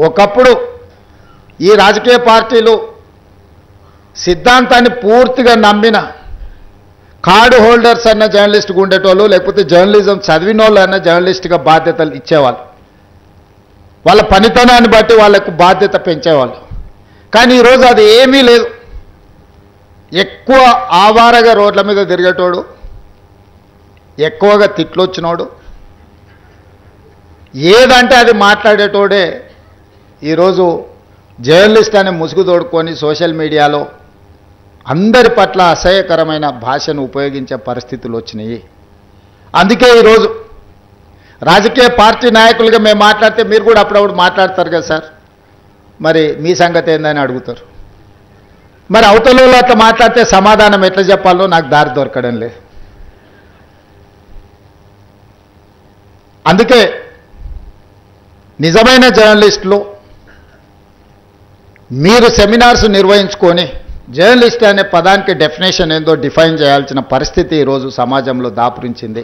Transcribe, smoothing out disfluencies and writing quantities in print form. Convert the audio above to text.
ఒకప్పుడు ఈ రాజకీయ పార్టీలు సిద్ధాంతాన్ని పూర్తిగా నమ్మిన కార్డు హోల్డర్స్ అన్న జర్నలిస్ట్గా ఉండేటోళ్ళు, లేకపోతే జర్నలిజం చదివిన వాళ్ళు అన్న జర్నలిస్ట్గా బాధ్యతలు ఇచ్చేవాళ్ళు. వాళ్ళ పనితనాన్ని బట్టి వాళ్ళకు బాధ్యత పెంచేవాళ్ళు. కానీ ఈరోజు అది ఏమీ లేదు. ఎక్కువ ఆవారగా రోడ్ల మీద తిరిగేటోడు, ఎక్కువగా తిట్లు వచ్చినోడు, ఏదంటే అది మాట్లాడేటోడే ఈరోజు జర్నలిస్ట్ అనే ముసుగు తోడుకొని సోషల్ మీడియాలో అందరి పట్ల అసహ్యకరమైన భాషను ఉపయోగించే పరిస్థితులు వచ్చినాయి. అందుకే ఈరోజు రాజకీయ పార్టీ నాయకులుగా మేము మాట్లాడితే మీరు కూడా అప్పుడప్పుడు మాట్లాడతారు కదా సార్, మరి మీ సంగతి ఏందని అడుగుతారు. మరి అవతల అట్లా మాట్లాడితే సమాధానం ఎట్లా చెప్పాలో నాకు దారి దొరకడం లేదు. అందుకే నిజమైన జర్నలిస్టులు మీరు సెమినార్స్ నిర్వహించుకొని జర్నలిస్ట్ అనే పదానికి డెఫినేషన్ ఏందో డిఫైన్ చేయాల్సిన పరిస్థితి ఈరోజు సమాజంలో దాపురించింది.